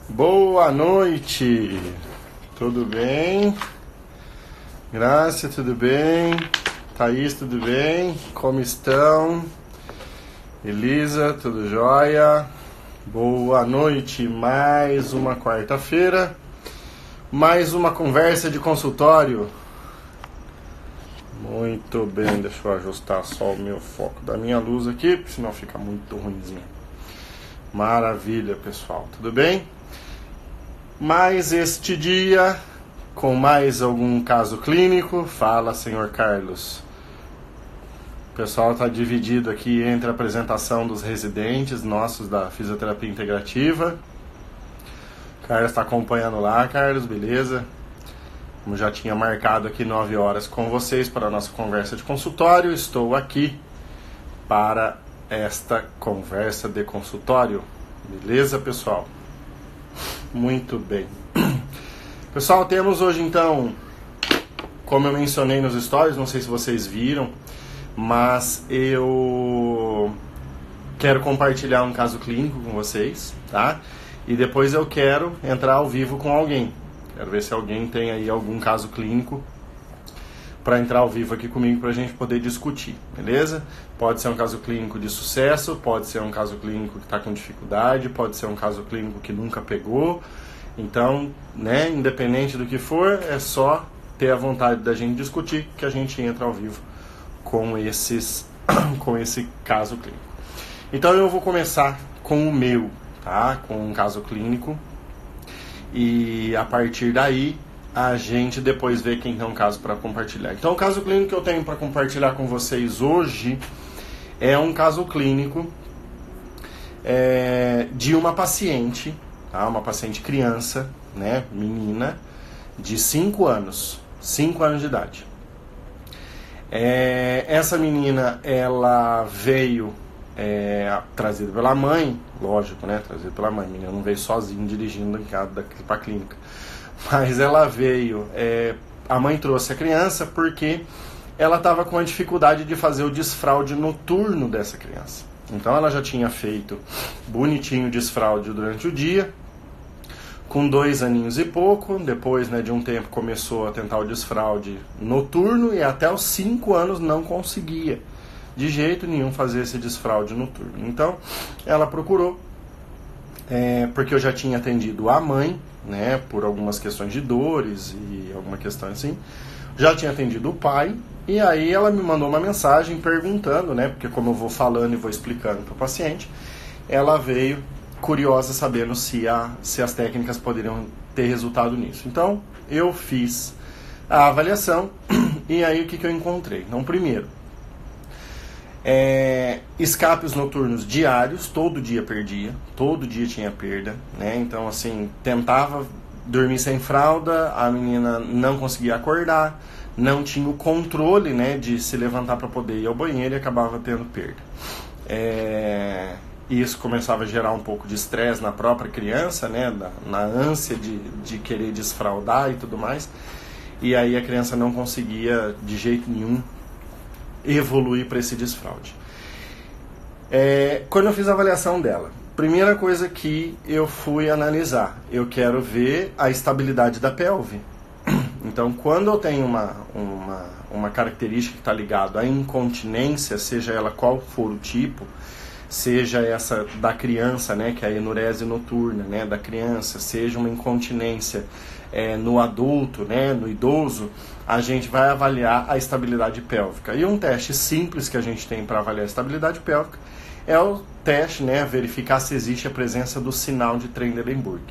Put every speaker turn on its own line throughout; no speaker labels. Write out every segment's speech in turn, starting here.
Boa noite, tudo bem? Graça, tudo bem? Thaís, tudo bem? Como estão? Elisa, tudo jóia? Boa noite, mais uma quarta-feira, mais uma conversa de consultório. Muito bem, deixa eu ajustar só o meu foco da minha luz aqui, porque senão fica muito ruimzinho. Maravilha, pessoal, tudo bem? Mais este dia, com mais algum caso clínico. Fala, senhor Carlos. O pessoal está dividido aqui entre a apresentação dos residentes nossos da fisioterapia integrativa. O Carlos está acompanhando lá, Carlos, beleza? Como já tinha marcado aqui 9 horas com vocês para a nossa conversa de consultório, estou aqui para esta conversa de consultório. Beleza, pessoal? Muito bem. Pessoal, temos hoje então, como eu mencionei nos stories, não sei se vocês viram, mas eu quero compartilhar um caso clínico com vocês, tá? E depois eu quero entrar ao vivo com alguém. Quero ver se alguém tem aí algum caso clínico para entrar ao vivo aqui comigo para a gente poder discutir, beleza? Pode ser um caso clínico de sucesso, pode ser um caso clínico que está com dificuldade, pode ser um caso clínico que nunca pegou. Então, né, independente do que for, é só ter a vontade da gente discutir que a gente entra ao vivo com esse caso clínico. Então eu vou começar com o meu, tá? Com um caso clínico. E a partir daí a gente depois vê quem tem um caso para compartilhar. Então o caso clínico que eu tenho para compartilhar com vocês hoje é um caso clínico de uma paciente, tá? Uma paciente criança, né, menina, de 5 anos de idade. Essa menina, ela veio trazida pela mãe, lógico, né, trazida pela mãe, a menina não veio sozinha dirigindo para a clínica. Mas ela veio, a mãe trouxe a criança porque ela estava com a dificuldade de fazer o desfraude noturno dessa criança. Então ela já tinha feito bonitinho o desfraude durante o dia, com 2 aninhos e pouco, depois, né, de um tempo começou a tentar o desfraude noturno e até os 5 anos não conseguia de jeito nenhum fazer esse desfraude noturno. Então ela procurou, porque eu já tinha atendido a mãe, né, por algumas questões de dores e alguma questão assim, já tinha atendido o pai, e aí ela me mandou uma mensagem perguntando, né, porque como eu vou falando e vou explicando para o paciente, ela veio curiosa sabendo se as técnicas poderiam ter resultado nisso. Então eu fiz a avaliação e aí o que eu encontrei? Então, primeiro, escapes noturnos diários, todo dia perdia, todo dia tinha perda, né? Então assim, tentava dormir sem fralda, a menina não conseguia acordar, não tinha o controle, né, de se levantar para poder ir ao banheiro e acabava tendo perda. Isso começava a gerar um pouco de estresse na própria criança, né, na ânsia de querer desfraldar e tudo mais, e aí a criança não conseguia de jeito nenhum evoluir para esse desfraude. Quando eu fiz a avaliação dela, primeira coisa que eu fui analisar, eu quero ver a estabilidade da pelve. Então, quando eu tenho uma característica que está ligada à incontinência, seja ela qual for o tipo, seja essa da criança, né, que é a enurese noturna, né, da criança, seja uma incontinência no adulto, né, no idoso, a gente vai avaliar a estabilidade pélvica. E um teste simples que a gente tem para avaliar a estabilidade pélvica é o teste, né, verificar se existe a presença do sinal de Trendelenburg.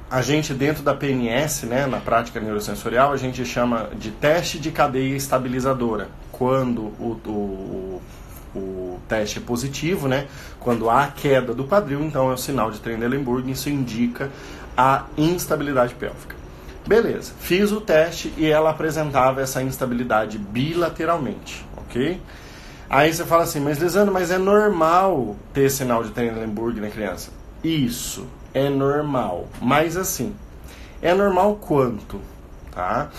A gente, dentro da PNS, né, na prática neurosensorial, a gente chama de teste de cadeia estabilizadora. Quando o teste é positivo, né, quando há queda do quadril, então é o sinal de Trendelenburg, isso indica a instabilidade pélvica. Beleza, fiz o teste e ela apresentava essa instabilidade bilateralmente, ok? Aí você fala assim, mas Lisandro, mas é normal ter sinal de Trendelenburg na criança? Isso, é normal. Mas assim, é normal quanto? Tá?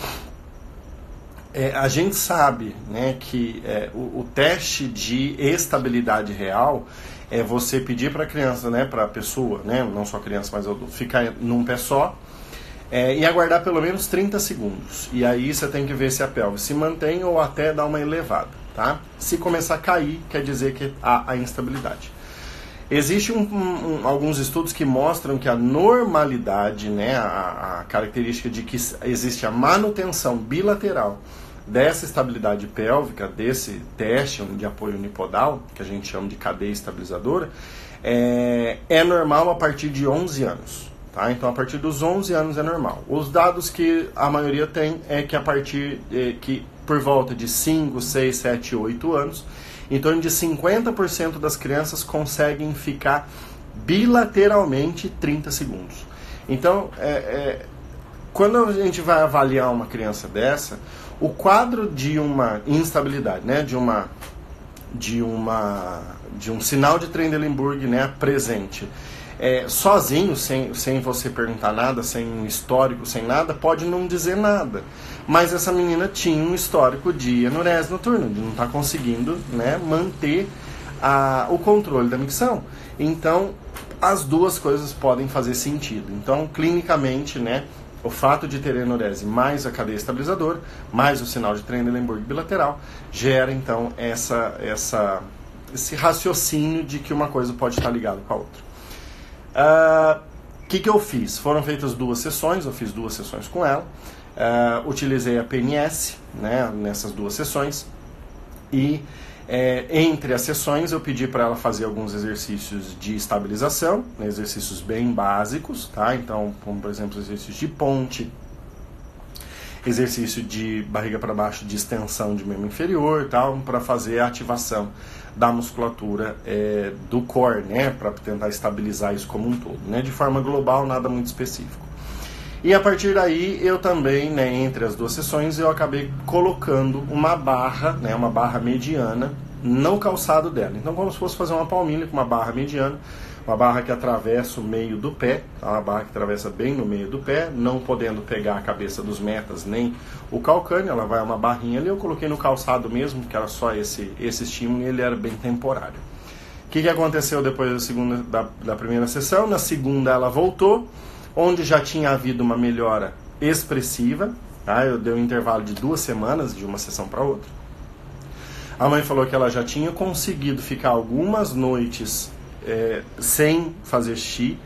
A gente sabe, né, que o teste de estabilidade real é você pedir para a criança, né, para a pessoa, né, não só a criança, mas adulto, ficar num pé só e aguardar pelo menos 30 segundos. E aí você tem que ver se a pelve se mantém ou até dá uma elevada. Tá? Se começar a cair, quer dizer que há a instabilidade. Existem alguns estudos que mostram que a normalidade, né, a característica de que existe a manutenção bilateral dessa estabilidade pélvica, desse teste de apoio unipodal, que a gente chama de cadeia estabilizadora, é normal a partir de 11 anos. Tá? Então, a partir dos 11 anos é normal. Os dados que a maioria tem é que a partir por volta de 5, 6, 7, 8 anos, em torno de 50% das crianças conseguem ficar bilateralmente 30 segundos. Então, quando a gente vai avaliar uma criança dessa, o quadro de uma instabilidade, né, de um sinal de Trendelenburg, né, presente, sozinho, sem você perguntar nada, sem um histórico, sem nada, pode não dizer nada. Mas essa menina tinha um histórico de enurese noturna, de não estar conseguindo, né, manter o controle da micção. Então, as duas coisas podem fazer sentido. Então, clinicamente, né, o fato de ter enurese mais a cadeia estabilizadora, mais o sinal de Trendelenburg bilateral, gera, então, esse raciocínio de que uma coisa pode estar ligada com a outra. O que eu fiz? Foram feitas 2 sessões, eu fiz 2 sessões com ela. Utilizei a PNS, né, nessas 2 sessões e entre as sessões eu pedi para ela fazer alguns exercícios de estabilização, né, exercícios bem básicos, tá? Então, como por exemplo, exercícios de ponte, exercício de barriga para baixo de extensão de membro inferior, tal, para fazer a ativação da musculatura do core, né, para tentar estabilizar isso como um todo, né, de forma global, nada muito específico. E a partir daí, eu também, né, entre as 2 sessões, eu acabei colocando uma barra, né, uma barra mediana no calçado dela. Então, como se fosse fazer uma palmilha com uma barra mediana, uma barra que atravessa o meio do pé, tá? Uma barra que atravessa bem no meio do pé, não podendo pegar a cabeça dos metas nem o calcâneo, ela vai uma barrinha ali. Eu coloquei no calçado mesmo, que era só esse estímulo, e ele era bem temporário. O que aconteceu depois da primeira sessão? Na segunda ela voltou, onde já tinha havido uma melhora expressiva, tá? Eu dei um intervalo de 2 semanas, de uma sessão para outra. A mãe falou que ela já tinha conseguido ficar algumas noites sem fazer xixi,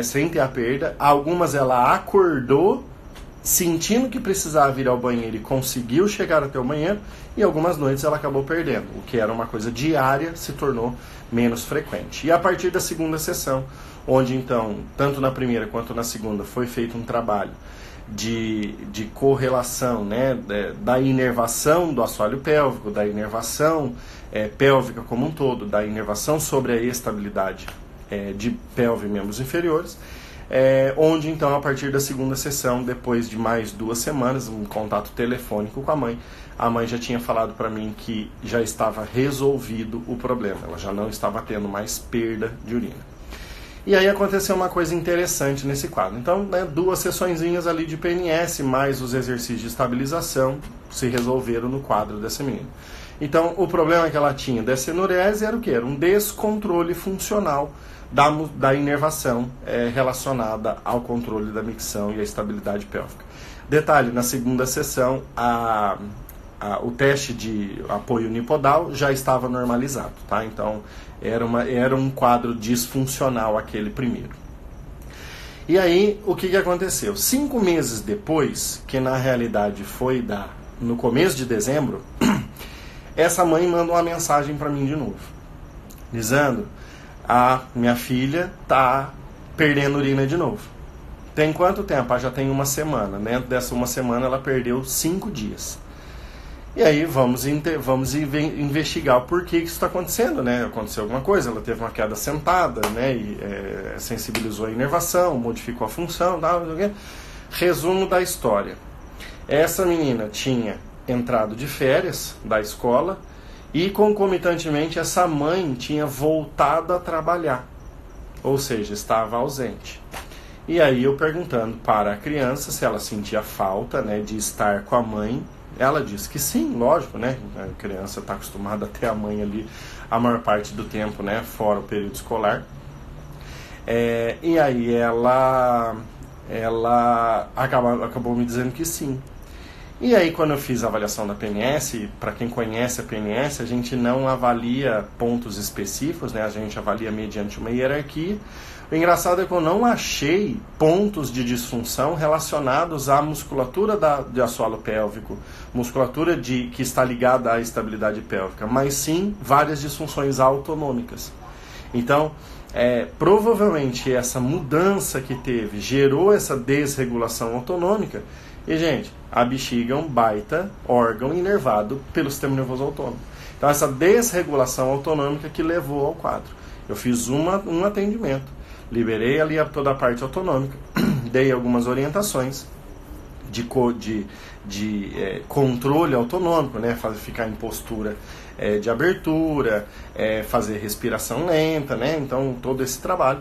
sem ter a perda. Algumas ela acordou sentindo que precisava ir ao banheiro e conseguiu chegar até o banheiro, e algumas noites ela acabou perdendo. O que era uma coisa diária se tornou menos frequente. E a partir da segunda sessão, onde então, tanto na primeira quanto na segunda, foi feito um trabalho de correlação, né, da inervação do assoalho pélvico, da inervação pélvica como um todo, da inervação sobre a estabilidade de pelve e membros inferiores, onde então, a partir da segunda sessão, depois de mais 2 semanas, um contato telefônico com a mãe já tinha falado para mim que já estava resolvido o problema, ela já não estava tendo mais perda de urina. E aí aconteceu uma coisa interessante nesse quadro. Então, né, 2 sessõezinhas ali de PNS, mais os exercícios de estabilização, se resolveram no quadro dessa menina. Então, o problema que ela tinha dessa enurese era o quê? Era um descontrole funcional da inervação relacionada ao controle da micção e à estabilidade pélvica. Detalhe, na segunda sessão, o teste de apoio unipodal já estava normalizado, tá? Então, era um quadro disfuncional aquele primeiro. E aí, o que aconteceu? 5 meses depois, que na realidade foi no começo de dezembro, essa mãe manda uma mensagem para mim de novo. Lisandro, a minha filha tá perdendo urina de novo. Tem quanto tempo? Já tem 1 semana. Dentro dessa 1 semana ela perdeu 5 dias. E aí vamos investigar o porquê que isso está acontecendo, né? Aconteceu alguma coisa, ela teve uma queda sentada, né? E sensibilizou a inervação, modificou a função, tal, não sei o quê. Resumo da história. Essa menina tinha entrado de férias da escola e concomitantemente essa mãe tinha voltado a trabalhar. ou seja, estava ausente. E aí eu perguntando para a criança se ela sentia falta, né, de estar com a mãe, ela disse que sim, lógico, né, a criança está acostumada a ter a mãe ali a maior parte do tempo, né, fora o período escolar. E aí ela acabou me dizendo que sim. E aí quando eu fiz a avaliação da PNS, para quem conhece a PNS, a gente não avalia pontos específicos, né? A gente avalia mediante uma hierarquia. O engraçado é que eu não achei pontos de disfunção relacionados à musculatura do assoalho pélvico, musculatura que está ligada à estabilidade pélvica, mas sim várias disfunções autonômicas. Então, provavelmente essa mudança que teve gerou essa desregulação autonômica. E, gente, a bexiga é um baita órgão inervado pelo sistema nervoso autônomo. Então, essa desregulação autonômica que levou ao quadro. Eu fiz um atendimento, liberei ali toda a parte autonômica, dei algumas orientações de controle autonômico, né? Ficar em postura de abertura, fazer respiração lenta, né? Então, todo esse trabalho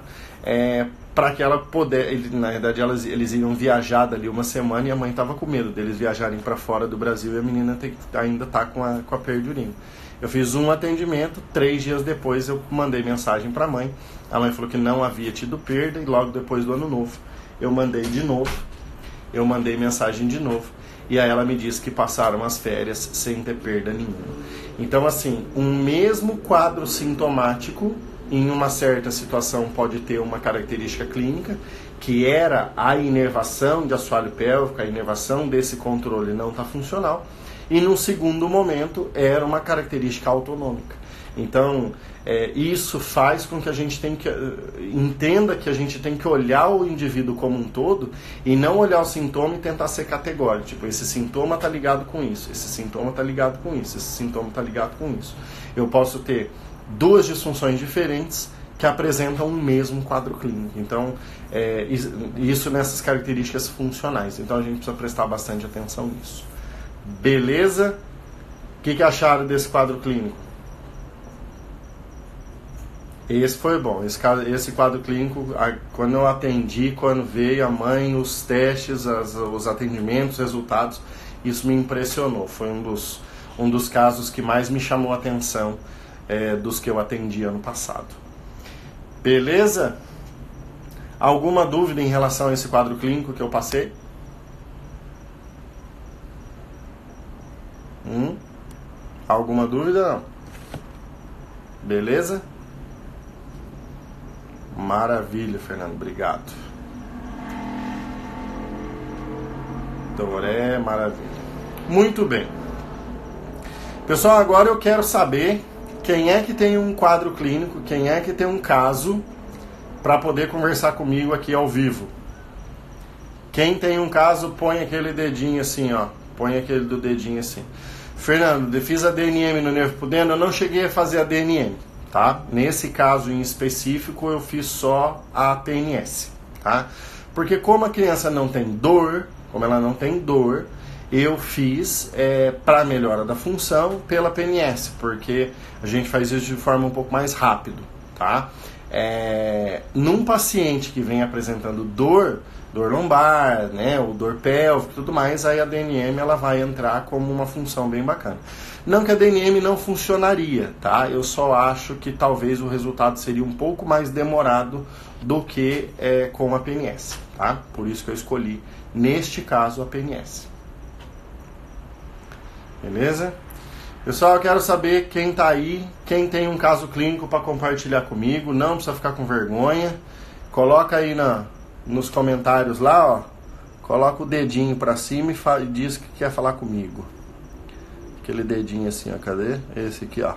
para que ela pudesse, na verdade eles iriam viajar dali uma semana e a mãe estava com medo deles viajarem para fora do Brasil e a menina ainda está com a perda de urina. Eu fiz um atendimento, 3 dias depois eu mandei mensagem para a mãe falou que não havia tido perda e logo depois do ano novo eu mandei mensagem de novo e aí ela me disse que passaram as férias sem ter perda nenhuma. Então assim, um mesmo quadro sintomático em uma certa situação pode ter uma característica clínica, que era a inervação de assoalho pélvico, a inervação desse controle não está funcional, e num segundo momento era uma característica autonômica. Então, isso faz com que a gente entenda que a gente tem que olhar o indivíduo como um todo e não olhar o sintoma e tentar ser categórico. Tipo, esse sintoma está ligado com isso, esse sintoma está ligado com isso, esse sintoma está ligado com isso. Eu posso ter 2 disfunções diferentes que apresentam o mesmo quadro clínico. Então, isso nessas características funcionais. Então, a gente precisa prestar bastante atenção nisso. Beleza? O que acharam desse quadro clínico? Esse foi bom. Esse quadro clínico, quando eu atendi, quando veio a mãe, os testes, os atendimentos, os resultados, isso me impressionou. Foi um dos casos que mais me chamou a atenção dos que eu atendi ano passado. Beleza? Alguma dúvida em relação a esse quadro clínico que eu passei? Alguma dúvida? Não. Beleza? Maravilha, Fernando. Obrigado. Toré, maravilha. Muito bem. Pessoal, agora eu quero saber quem é que tem um quadro clínico, quem é que tem um caso para poder conversar comigo aqui ao vivo. Quem tem um caso, põe aquele dedinho assim, ó. Põe aquele do dedinho assim. Fernando, eu fiz a DNM no nervo pudendo, eu não cheguei a fazer a DNM, tá? Nesse caso em específico, eu fiz só a PNS, tá? Porque como a criança não tem dor, eu fiz para melhora da função pela PNS, porque a gente faz isso de forma um pouco mais rápido, tá? Num paciente que vem apresentando dor lombar, né, ou dor pélvica e tudo mais, aí a DNM ela vai entrar como uma função bem bacana. Não que a DNM não funcionaria, tá? Eu só acho que talvez o resultado seria um pouco mais demorado do que com a PNS, tá? Por isso que eu escolhi, neste caso, a PNS. Beleza? Pessoal, eu quero saber quem tá aí, quem tem um caso clínico para compartilhar comigo, não precisa ficar com vergonha. Coloca aí nos comentários lá, ó. Coloca o dedinho para cima e diz que quer falar comigo. Aquele dedinho assim, ó, cadê? Esse aqui, ó.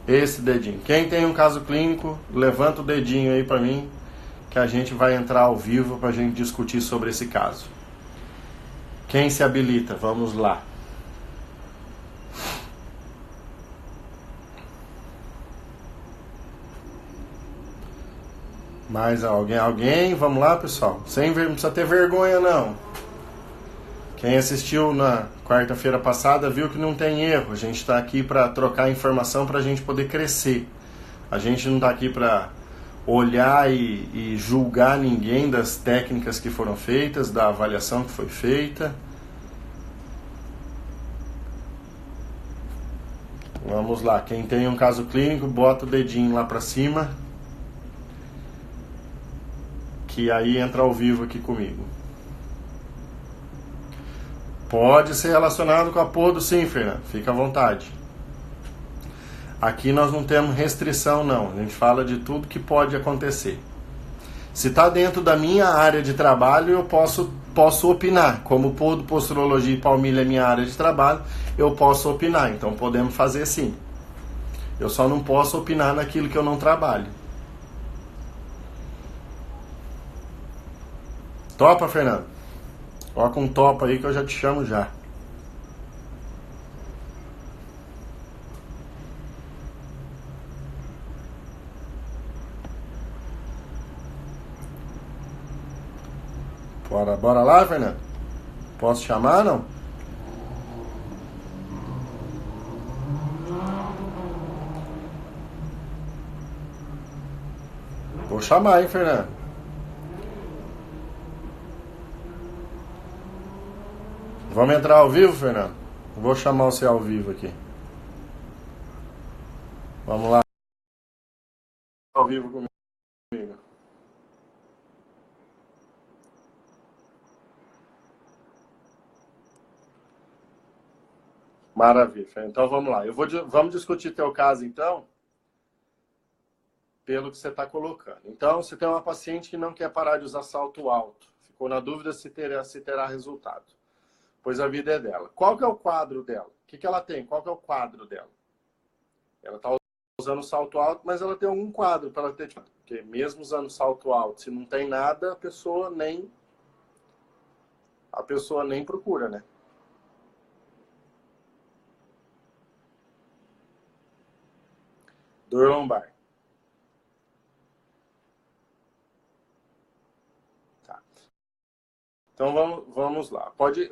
Esse dedinho. Quem tem um caso clínico, levanta o dedinho aí para mim, que a gente vai entrar ao vivo pra gente discutir sobre esse caso. Quem se habilita? Vamos lá. Mais alguém? Vamos lá, pessoal. Não precisa ter vergonha, não. Quem assistiu na quarta-feira passada viu que não tem erro. A gente está aqui para trocar informação para a gente poder crescer. A gente não está aqui para olhar e julgar ninguém das técnicas que foram feitas, da avaliação que foi feita. Vamos lá, quem tem um caso clínico, bota o dedinho lá para cima, que aí entra ao vivo aqui comigo. Pode ser relacionado com a porra do sim, Fernando, fica à vontade. Aqui nós não temos restrição não, a gente fala de tudo que pode acontecer. Se está dentro da minha área de trabalho, eu posso opinar. Como posturologia e palmilha é minha área de trabalho, eu posso opinar. Então podemos fazer sim. Eu só não posso opinar naquilo que eu não trabalho. Topa, Fernando? Coloca um topa aí que eu já te chamo já. Bora lá, Fernando? Posso chamar, não? Vou chamar, hein, Fernando? Vamos entrar ao vivo, Fernando? Vou chamar você ao vivo aqui. Vamos lá. Ao vivo comigo. Maravilha. Então vamos lá. Vamos discutir teu caso então, pelo que você está colocando. Então você tem uma paciente que não quer parar de usar salto alto. Ficou na dúvida se terá resultado. Pois a vida é dela. Qual que é o quadro dela? O que ela tem? Qual que é o quadro dela? Ela está usando salto alto, mas ela tem algum quadro para ela ter. Porque mesmo usando salto alto, se não tem nada, a pessoa nem procura, né? Dor lombar. Tá. Então vamos lá. Pode